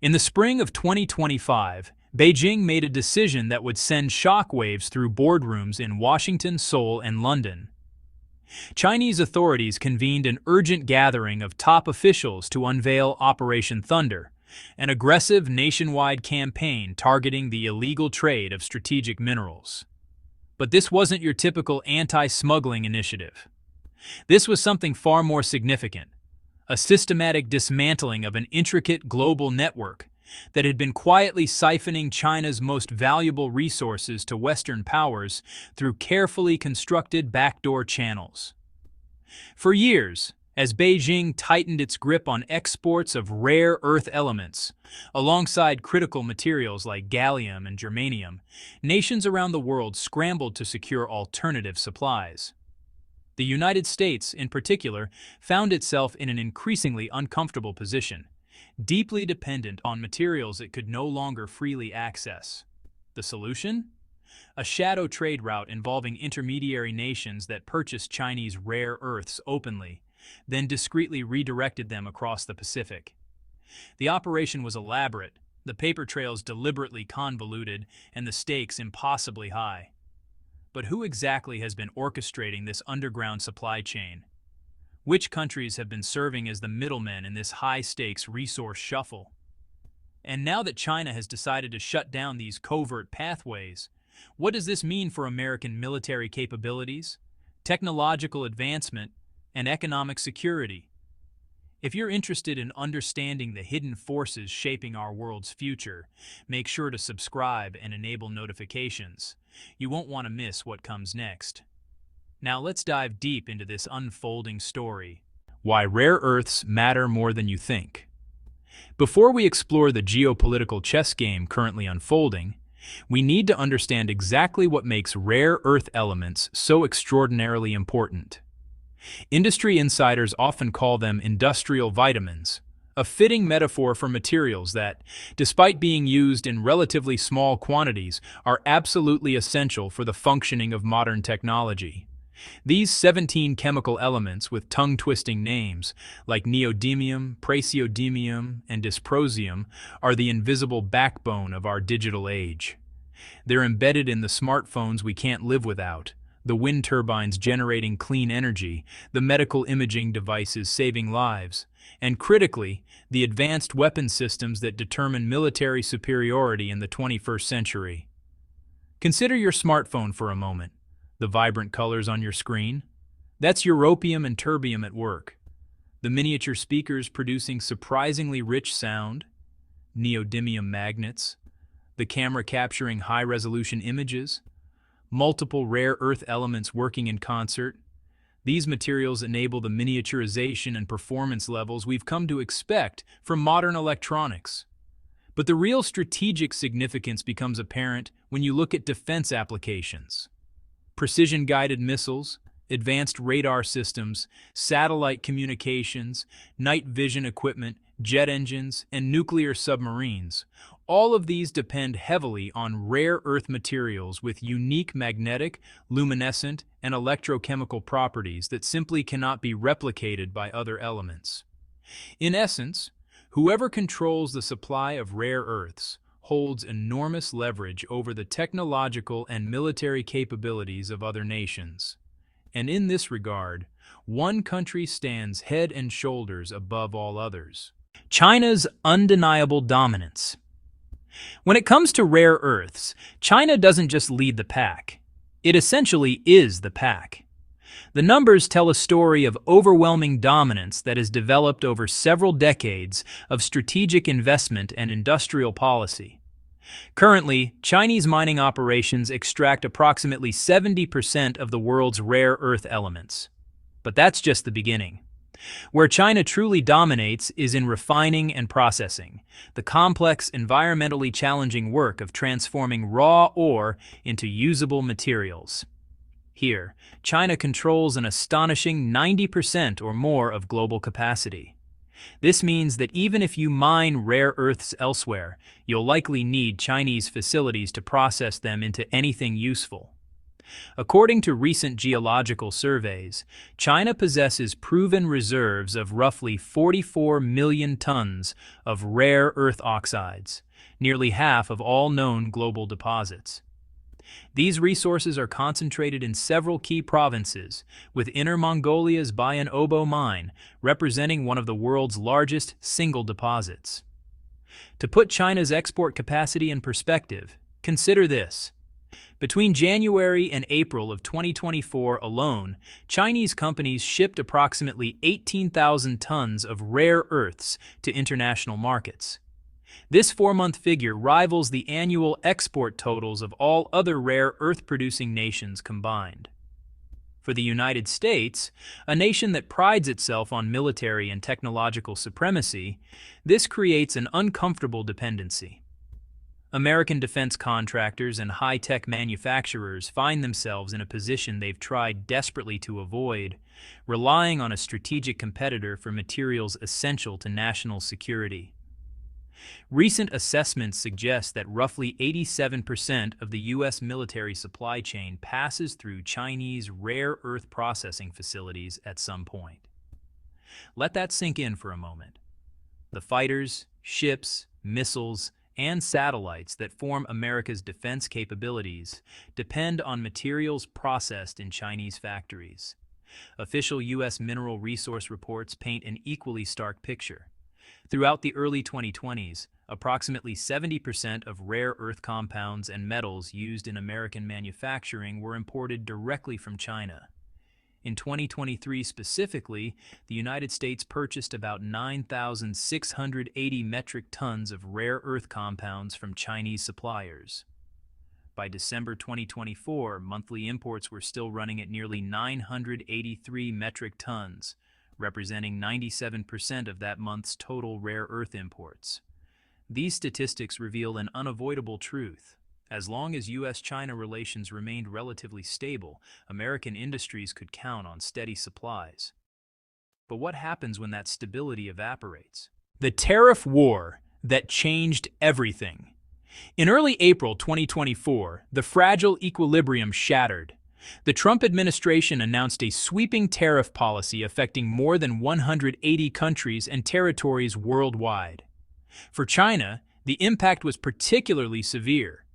In the spring of 2025, Beijing made a decision that would send shockwaves through boardrooms in Washington, Seoul, and London. Chinese authorities convened an urgent gathering of top officials to unveil Operation Thunder, an aggressive nationwide campaign targeting the illegal trade of strategic minerals. But this wasn't your typical anti-smuggling initiative. This was something far more significant, a systematic dismantling of an intricate global network that had been quietly siphoning China's most valuable resources to Western powers through carefully constructed backdoor channels. For years, as Beijing tightened its grip on exports of rare earth elements, alongside critical materials like gallium and germanium, nations around the world scrambled to secure alternative supplies. The United States, in particular, found itself in an increasingly uncomfortable position, deeply dependent on materials it could no longer freely access. The solution? A shadow trade route involving intermediary nations that purchased Chinese rare earths openly, then discreetly redirected them across the Pacific. The operation was elaborate, the paper trails deliberately convoluted, and the stakes impossibly high. But who exactly has been orchestrating this underground supply chain? Which countries have been serving as the middlemen in this high-stakes resource shuffle? And now that China has decided to shut down these covert pathways, what does this mean for American military capabilities, technological advancement, and economic security? If you're interested in understanding the hidden forces shaping our world's future, make sure to subscribe and enable notifications. You won't want to miss what comes next. Now let's dive deep into this unfolding story. Why rare earths matter more than you think. Before we explore the geopolitical chess game currently unfolding, we need to understand exactly what makes rare earth elements so extraordinarily important. Industry insiders often call them industrial vitamins, a fitting metaphor for materials that, despite being used in relatively small quantities, are absolutely essential for the functioning of modern technology. These 17 chemical elements with tongue-twisting names, like neodymium, praseodymium, and dysprosium, are the invisible backbone of our digital age. They're embedded in the smartphones we can't live without, the wind turbines generating clean energy, the medical imaging devices saving lives, and critically, the advanced weapon systems that determine military superiority in the 21st century. Consider your smartphone for a moment. The vibrant colors on your screen? That's europium and terbium at work. The miniature speakers producing surprisingly rich sound? Neodymium magnets. The camera capturing high-resolution images? Multiple rare earth elements working in concert? These materials enable the miniaturization and performance levels we've come to expect from modern electronics. But the real strategic significance becomes apparent when you look at defense applications. Precision-guided missiles, advanced radar systems, satellite communications, night vision equipment, jet engines, and nuclear submarines. All of these depend heavily on rare earth materials with unique magnetic, luminescent, and electrochemical properties that simply cannot be replicated by other elements. In essence, whoever controls the supply of rare earths holds enormous leverage over the technological and military capabilities of other nations. And in this regard, one country stands head and shoulders above all others: China's undeniable dominance. When it comes to rare earths, China doesn't just lead the pack. It essentially is the pack. The numbers tell a story of overwhelming dominance that has developed over several decades of strategic investment and industrial policy. Currently, Chinese mining operations extract approximately 70% of the world's rare earth elements. But that's just the beginning. Where China truly dominates is in refining and processing, the complex, environmentally challenging work of transforming raw ore into usable materials. Here, China controls an astonishing 90% or more of global capacity. This means that even if you mine rare earths elsewhere, you'll likely need Chinese facilities to process them into anything useful. According to recent geological surveys, China possesses proven reserves of roughly 44 million tons of rare earth oxides, nearly half of all known global deposits. These resources are concentrated in several key provinces, with Inner Mongolia's Bayan Obo mine representing one of the world's largest single deposits. To put China's export capacity in perspective, consider this. Between January and April of 2024 alone, Chinese companies shipped approximately 18,000 tons of rare earths to international markets. This four-month figure rivals the annual export totals of all other rare earth-producing nations combined. For the United States, a nation that prides itself on military and technological supremacy, this creates an uncomfortable dependency. American defense contractors and high-tech manufacturers find themselves in a position they've tried desperately to avoid, relying on a strategic competitor for materials essential to national security. Recent assessments suggest that roughly 87% of the U.S. military supply chain passes through Chinese rare earth processing facilities at some point. Let that sink in for a moment. The fighters, ships, missiles, and satellites that form America's defense capabilities depend on materials processed in Chinese factories. Official U.S. mineral resource reports paint an equally stark picture. Throughout the early 2020s, approximately 70% of rare earth compounds and metals used in American manufacturing were imported directly from China. In 2023 specifically, the United States purchased about 9,680 metric tons of rare earth compounds from Chinese suppliers. By December 2024, monthly imports were still running at nearly 983 metric tons, representing 97% of that month's total rare earth imports. These statistics reveal an unavoidable truth. As long as U.S.-China relations remained relatively stable, American industries could count on steady supplies. But what happens when that stability evaporates? The tariff war that changed everything. In early April 2024, the fragile equilibrium shattered. The Trump administration announced a sweeping tariff policy affecting more than 180 countries and territories worldwide. For China, the impact was particularly severe.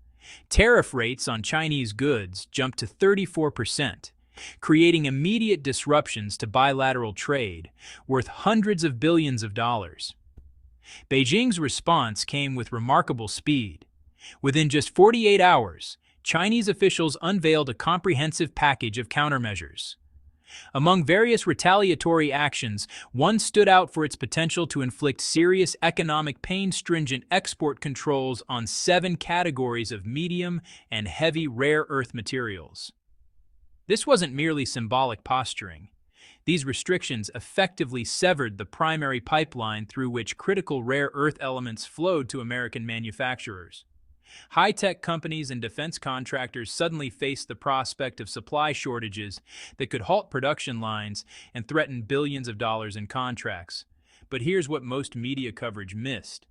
Tariff rates on Chinese goods jumped to 34%, creating immediate disruptions to bilateral trade, worth hundreds of billions of dollars. Beijing's response came with remarkable speed. Within just 48 hours, Chinese officials unveiled a comprehensive package of countermeasures. Among various retaliatory actions, one stood out for its potential to inflict serious economic pain: stringent export controls on 7 categories of medium and heavy rare earth materials. This wasn't merely symbolic posturing. These restrictions effectively severed the primary pipeline through which critical rare earth elements flowed to American manufacturers. High-tech companies and defense contractors suddenly faced the prospect of supply shortages that could halt production lines and threaten billions of dollars in contracts. But here's what most media coverage missed.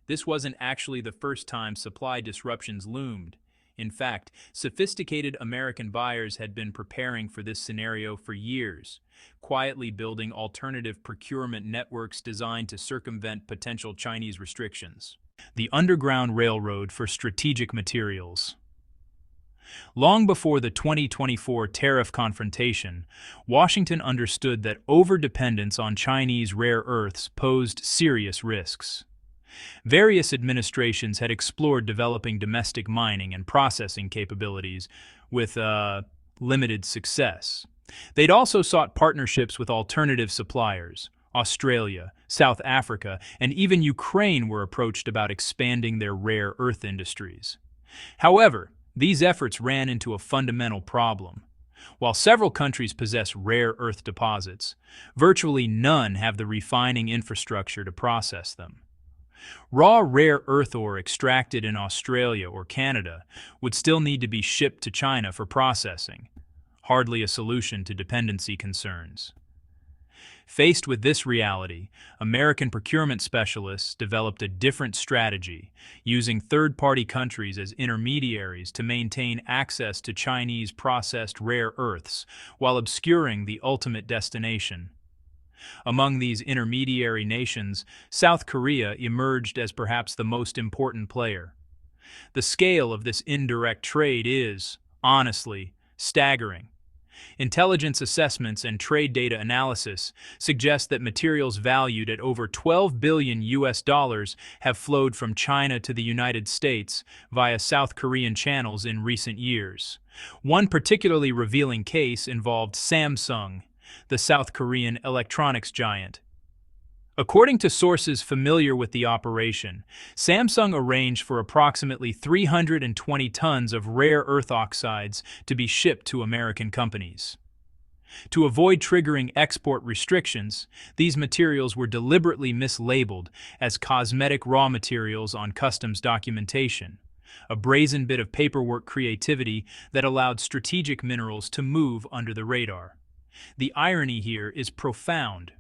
This wasn't actually the first time supply disruptions loomed. In fact, sophisticated American buyers had been preparing for this scenario for years, quietly building alternative procurement networks designed to circumvent potential Chinese restrictions. The Underground Railroad for Strategic Materials. Long before the 2024 tariff confrontation, Washington understood that overdependence on Chinese rare earths posed serious risks. Various administrations had explored developing domestic mining and processing capabilities with limited success. They'd also sought partnerships with alternative suppliers. Australia, South Africa, and even Ukraine were approached about expanding their rare earth industries. However, these efforts ran into a fundamental problem. While several countries possess rare earth deposits, virtually none have the refining infrastructure to process them. Raw rare earth ore extracted in Australia or Canada would still need to be shipped to China for processing, hardly a solution to dependency concerns. Faced with this reality, American procurement specialists developed a different strategy, using third-party countries as intermediaries to maintain access to Chinese processed rare earths while obscuring the ultimate destination. Among these intermediary nations, South Korea emerged as perhaps the most important player. The scale of this indirect trade is, honestly, staggering. Intelligence assessments and trade data analysis suggest that materials valued at over 12 billion US dollars have flowed from China to the United States via South Korean channels in recent years. One particularly revealing case involved Samsung, the South Korean electronics giant. According to sources familiar with the operation, Samsung arranged for approximately 320 tons of rare earth oxides to be shipped to American companies. To avoid triggering export restrictions, these materials were deliberately mislabeled as cosmetic raw materials on customs documentation, a brazen bit of paperwork creativity that allowed strategic minerals to move under the radar. The irony here is profound.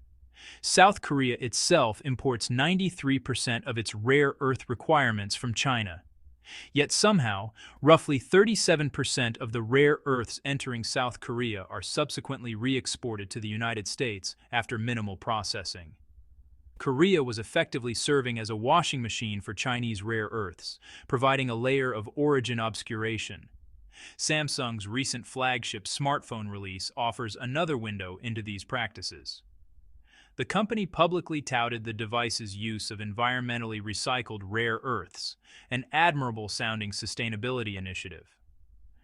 South Korea itself imports 93% of its rare earth requirements from China. Yet somehow, roughly 37% of the rare earths entering South Korea are subsequently re-exported to the United States after minimal processing. Korea was effectively serving as a washing machine for Chinese rare earths, providing a layer of origin obscuration. Samsung's recent flagship smartphone release offers another window into these practices. The company publicly touted the device's use of environmentally recycled rare earths, an admirable-sounding sustainability initiative.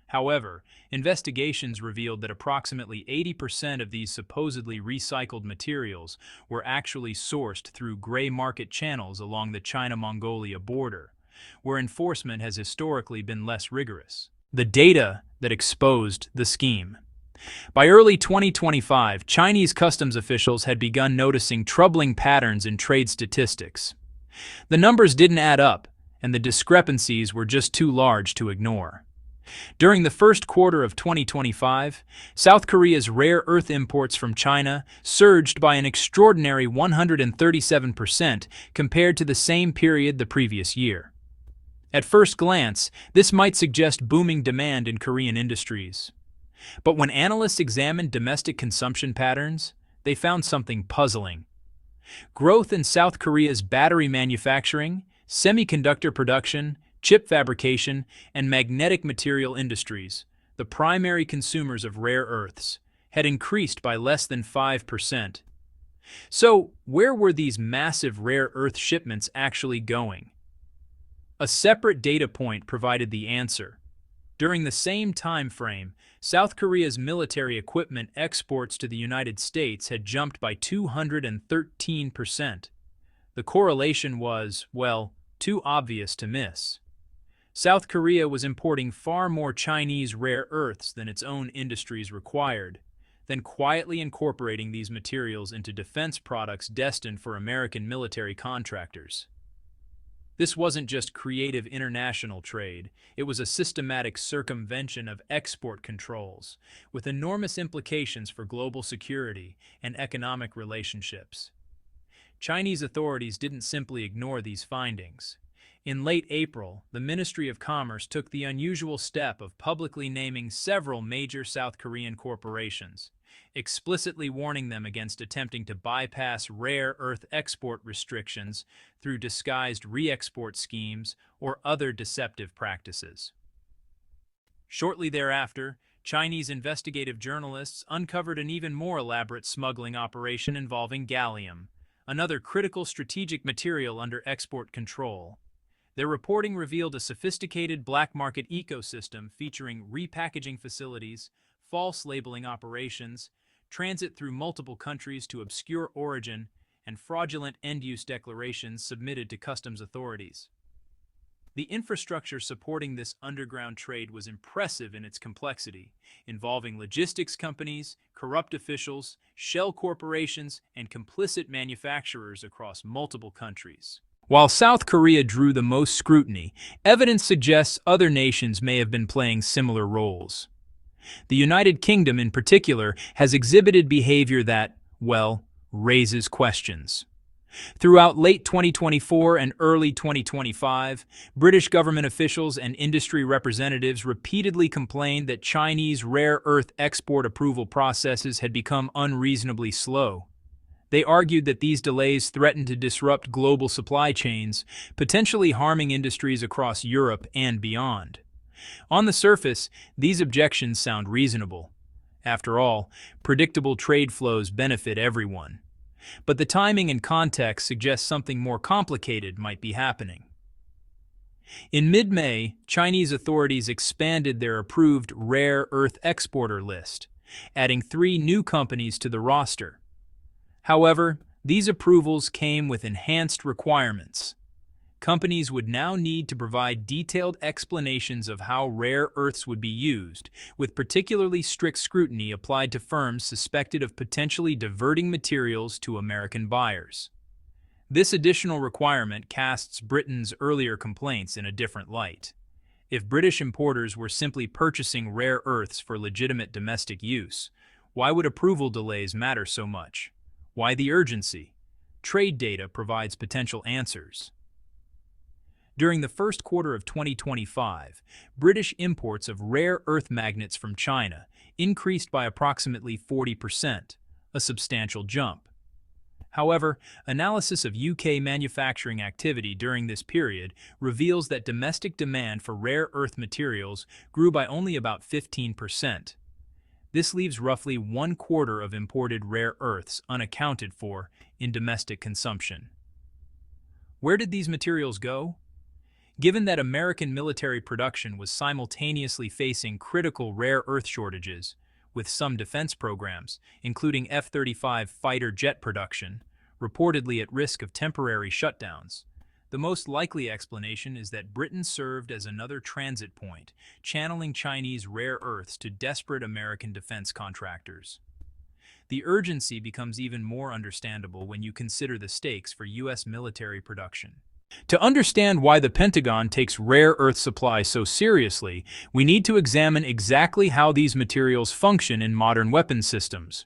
However, investigations revealed that approximately 80% of these supposedly recycled materials were actually sourced through gray market channels along the China-Mongolia border, where enforcement has historically been less rigorous. The data that exposed the scheme. By early 2025, Chinese customs officials had begun noticing troubling patterns in trade statistics. The numbers didn't add up, and the discrepancies were just too large to ignore. During the first quarter of 2025, South Korea's rare earth imports from China surged by an extraordinary 137% compared to the same period the previous year. At first glance, this might suggest booming demand in Korean industries. But when analysts examined domestic consumption patterns, they found something puzzling. Growth in South Korea's battery manufacturing, semiconductor production, chip fabrication, and magnetic material industries, the primary consumers of rare earths, had increased by less than 5%. So, where were these massive rare earth shipments actually going? A separate data point provided the answer. During the same time frame, South Korea's military equipment exports to the United States had jumped by 213%. The correlation was, well, too obvious to miss. South Korea was importing far more Chinese rare earths than its own industries required, then quietly incorporating these materials into defense products destined for American military contractors. This wasn't just creative international trade, it was a systematic circumvention of export controls, with enormous implications for global security and economic relationships. Chinese authorities didn't simply ignore these findings. In late April, the Ministry of Commerce took the unusual step of publicly naming several major South Korean corporations, explicitly warning them against attempting to bypass rare earth export restrictions through disguised re-export schemes or other deceptive practices. Shortly thereafter, Chinese investigative journalists uncovered an even more elaborate smuggling operation involving gallium, another critical strategic material under export control. Their reporting revealed a sophisticated black market ecosystem featuring repackaging facilities, false labeling operations, transit through multiple countries to obscure origin, and fraudulent end-use declarations submitted to customs authorities. The infrastructure supporting this underground trade was impressive in its complexity, involving logistics companies, corrupt officials, shell corporations, and complicit manufacturers across multiple countries. While South Korea drew the most scrutiny, evidence suggests other nations may have been playing similar roles. The United Kingdom in particular has exhibited behavior that, well, raises questions. Throughout late 2024 and early 2025, British government officials and industry representatives repeatedly complained that Chinese rare earth export approval processes had become unreasonably slow. They argued that these delays threatened to disrupt global supply chains, potentially harming industries across Europe and beyond. On the surface, these objections sound reasonable. After all, predictable trade flows benefit everyone. But the timing and context suggest something more complicated might be happening. In mid-May, Chinese authorities expanded their approved rare earth exporter list, adding 3 new companies to the roster. However, these approvals came with enhanced requirements. Companies would now need to provide detailed explanations of how rare earths would be used, with particularly strict scrutiny applied to firms suspected of potentially diverting materials to American buyers. This additional requirement casts Britain's earlier complaints in a different light. If British importers were simply purchasing rare earths for legitimate domestic use, why would approval delays matter so much? Why the urgency? Trade data provides potential answers. During the first quarter of 2025, British imports of rare earth magnets from China increased by approximately 40%, a substantial jump. However, analysis of UK manufacturing activity during this period reveals that domestic demand for rare earth materials grew by only about 15%. This leaves roughly 1/4 of imported rare earths unaccounted for in domestic consumption. Where did these materials go? Given that American military production was simultaneously facing critical rare earth shortages, with some defense programs, including F-35 fighter jet production, reportedly at risk of temporary shutdowns, the most likely explanation is that Britain served as another transit point, channeling Chinese rare earths to desperate American defense contractors. The urgency becomes even more understandable when you consider the stakes for U.S. military production. To understand why the Pentagon takes rare earth supply so seriously, we need to examine exactly how these materials function in modern weapons systems.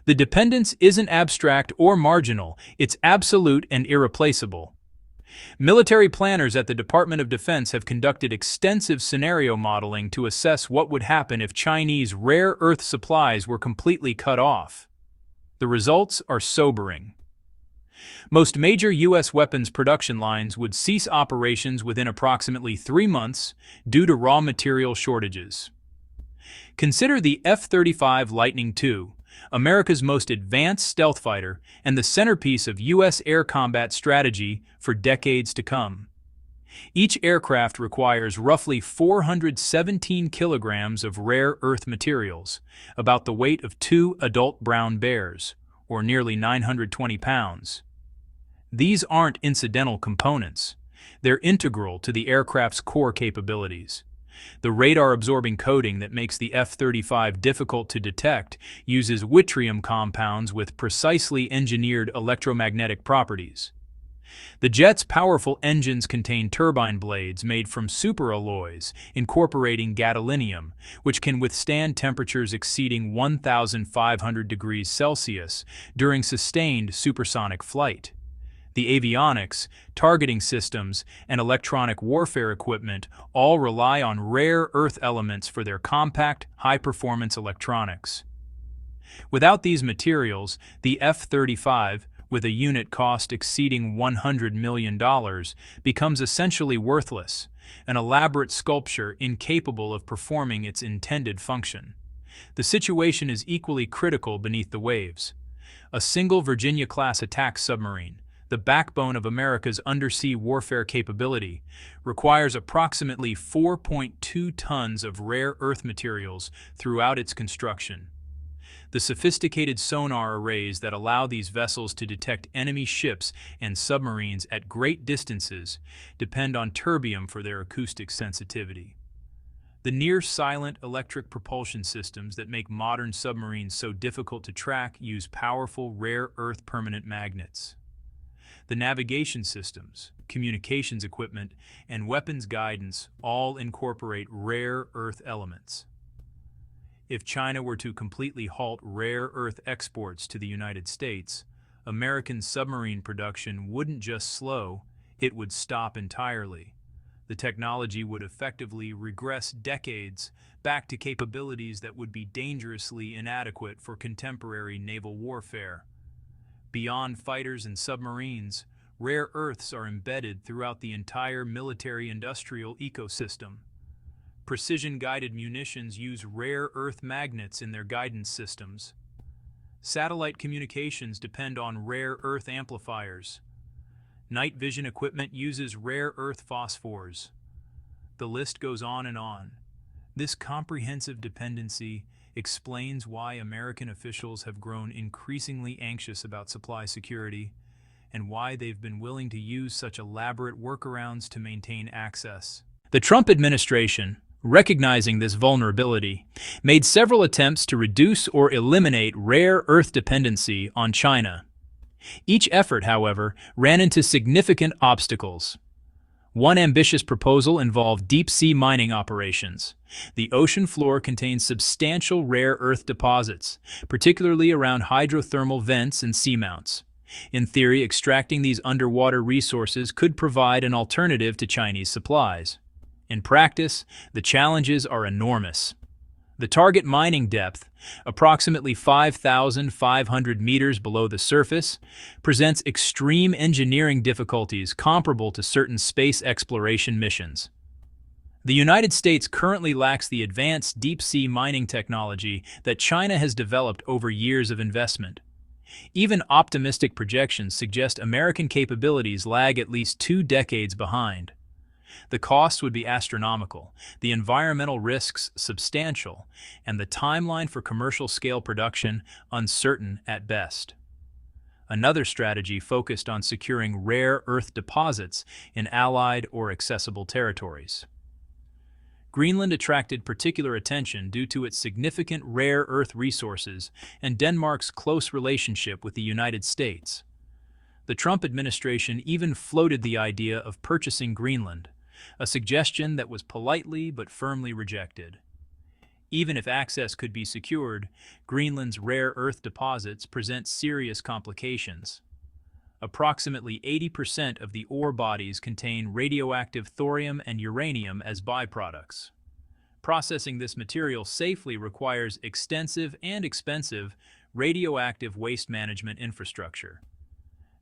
The dependence isn't abstract or marginal, it's absolute and irreplaceable. Military planners at the Department of Defense have conducted extensive scenario modeling to assess what would happen if Chinese rare earth supplies were completely cut off. The results are sobering. Most major U.S. weapons production lines would cease operations within approximately 3 months due to raw material shortages. Consider the F-35 Lightning II, America's most advanced stealth fighter and the centerpiece of U.S. air combat strategy for decades to come. Each aircraft requires roughly 417 kilograms of rare earth materials, about the weight of 2 adult brown bears, or nearly 920 pounds. These aren't incidental components. They're integral to the aircraft's core capabilities. The radar-absorbing coating that makes the F-35 difficult to detect uses yttrium compounds with precisely engineered electromagnetic properties. The jet's powerful engines contain turbine blades made from superalloys incorporating gadolinium, which can withstand temperatures exceeding 1,500 degrees Celsius during sustained supersonic flight. The avionics, targeting systems, and electronic warfare equipment all rely on rare earth elements for their compact, high-performance electronics. Without these materials, the F-35, with a unit cost exceeding $100 million, becomes essentially worthless, an elaborate sculpture incapable of performing its intended function. The situation is equally critical beneath the waves. A single Virginia-class attack submarine, the backbone of America's undersea warfare capability, requires approximately 4.2 tons of rare earth materials throughout its construction. The sophisticated sonar arrays that allow these vessels to detect enemy ships and submarines at great distances depend on terbium for their acoustic sensitivity. The near-silent electric propulsion systems that make modern submarines so difficult to track use powerful rare earth permanent magnets. The navigation systems, communications equipment, and weapons guidance all incorporate rare earth elements. If China were to completely halt rare earth exports to the United States, American submarine production wouldn't just slow, it would stop entirely. The technology would effectively regress decades back to capabilities that would be dangerously inadequate for contemporary naval warfare. Beyond fighters and submarines, rare earths are embedded throughout the entire military-industrial ecosystem. Precision-guided munitions use rare earth magnets in their guidance systems. Satellite communications depend on rare earth amplifiers. Night vision equipment uses rare earth phosphors. The list goes on and on. This comprehensive dependency explains why American officials have grown increasingly anxious about supply security and why they've been willing to use such elaborate workarounds to maintain access. The Trump administration, recognizing this vulnerability, made several attempts to reduce or eliminate rare earth dependency on China. Each effort, however, ran into significant obstacles. One ambitious proposal involved deep-sea mining operations. The ocean floor contains substantial rare earth deposits, particularly around hydrothermal vents and seamounts. In theory, extracting these underwater resources could provide an alternative to Chinese supplies. In practice, the challenges are enormous. The target mining depth, approximately 5,500 meters below the surface, presents extreme engineering difficulties comparable to certain space exploration missions. The United States currently lacks the advanced deep-sea mining technology that China has developed over years of investment. Even optimistic projections suggest American capabilities lag at least 2 decades behind. The cost would be astronomical, the environmental risks substantial, and the timeline for commercial-scale production uncertain at best. Another strategy focused on securing rare earth deposits in allied or accessible territories. Greenland attracted particular attention due to its significant rare earth resources and Denmark's close relationship with the United States. The Trump administration even floated the idea of purchasing Greenland, a suggestion that was politely but firmly rejected. Even if access could be secured, Greenland's rare earth deposits present serious complications. Approximately 80% of the ore bodies contain radioactive thorium and uranium as byproducts. Processing this material safely requires extensive and expensive radioactive waste management infrastructure.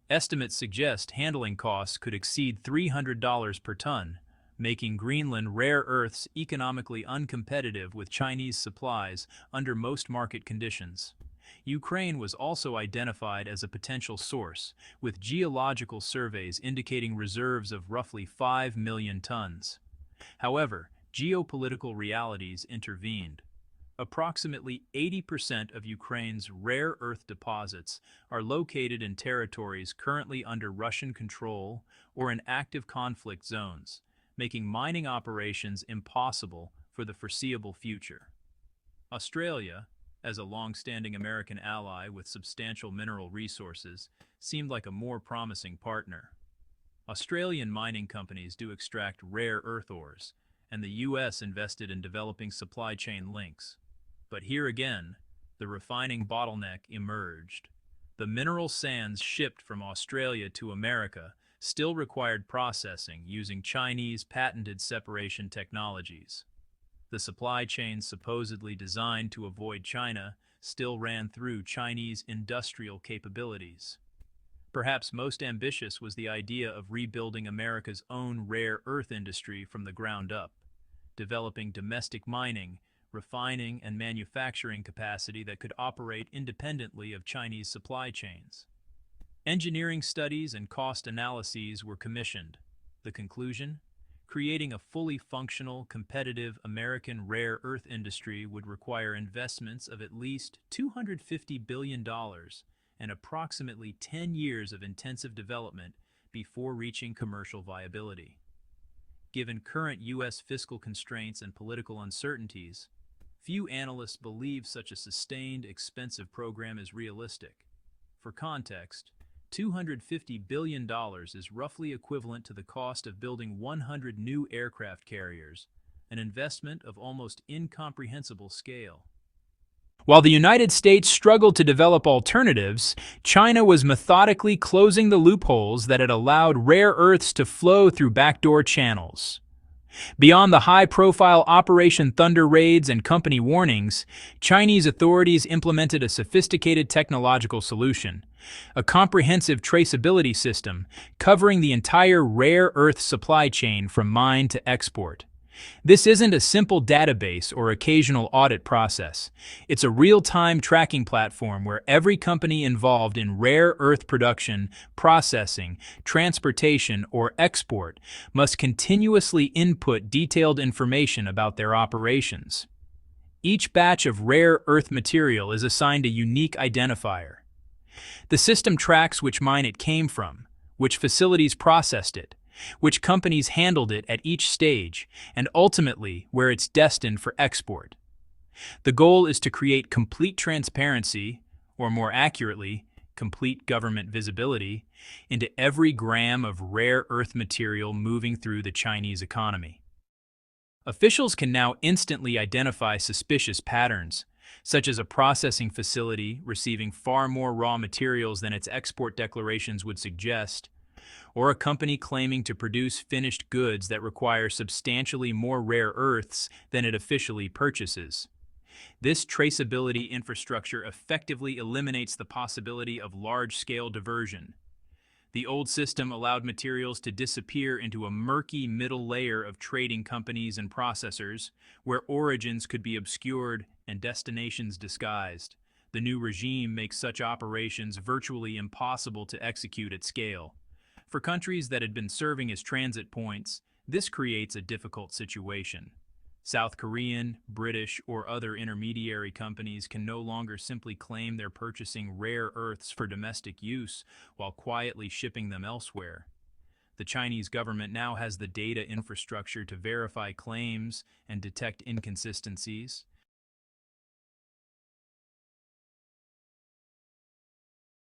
Estimates suggest handling costs could exceed $300 per ton, making Greenland rare earths economically uncompetitive with Chinese supplies under most market conditions. Ukraine was also identified as a potential source, with geological surveys indicating reserves of roughly 5 million tons. However, geopolitical realities intervened. Approximately 80% of Ukraine's rare earth deposits are located in territories currently under Russian control or in active conflict zones, making mining operations impossible for the foreseeable future. Australia, as a long-standing American ally with substantial mineral resources, seemed like a more promising partner. Australian mining companies do extract rare earth ores, and the U.S. invested in developing supply chain links. But here again, the refining bottleneck emerged. The mineral sands shipped from Australia to America still required processing using Chinese patented separation technologies. The supply chains supposedly designed to avoid China still ran through Chinese industrial capabilities. Perhaps most ambitious was the idea of rebuilding America's own rare earth industry from the ground up, developing domestic mining, refining, and manufacturing capacity that could operate independently of Chinese supply chains. Engineering studies and cost analyses were commissioned. The conclusion? Creating a fully functional, competitive American rare earth industry would require investments of at least $250 billion and approximately 10 years of intensive development before reaching commercial viability. Given current U.S. fiscal constraints and political uncertainties, few analysts believe such a sustained, expensive program is realistic. For context, $250 billion is roughly equivalent to the cost of building 100 new aircraft carriers, an investment of almost incomprehensible scale. While the United States struggled to develop alternatives, China was methodically closing the loopholes that had allowed rare earths to flow through backdoor channels. Beyond the high-profile Operation Thunder raids and company warnings, Chinese authorities implemented a sophisticated technological solution, a comprehensive traceability system covering the entire rare earth supply chain from mine to export. This isn't a simple database or occasional audit process. It's a real-time tracking platform where every company involved in rare earth production, processing, transportation, or export must continuously input detailed information about their operations. Each batch of rare earth material is assigned a unique identifier. The system tracks which mine it came from, which facilities processed it, which companies handled it at each stage, and ultimately where it's destined for export. The goal is to create complete transparency, or more accurately, complete government visibility, into every gram of rare earth material moving through the Chinese economy. Officials can now instantly identify suspicious patterns, such as a processing facility receiving far more raw materials than its export declarations would suggest, or a company claiming to produce finished goods that require substantially more rare earths than it officially purchases. This traceability infrastructure effectively eliminates the possibility of large-scale diversion. The old system allowed materials to disappear into a murky middle layer of trading companies and processors, where origins could be obscured and destinations disguised. The new regime makes such operations virtually impossible to execute at scale. For countries that had been serving as transit points, this creates a difficult situation. South Korean, British, or other intermediary companies can no longer simply claim they're purchasing rare earths for domestic use while quietly shipping them elsewhere. The Chinese government now has the data infrastructure to verify claims and detect inconsistencies,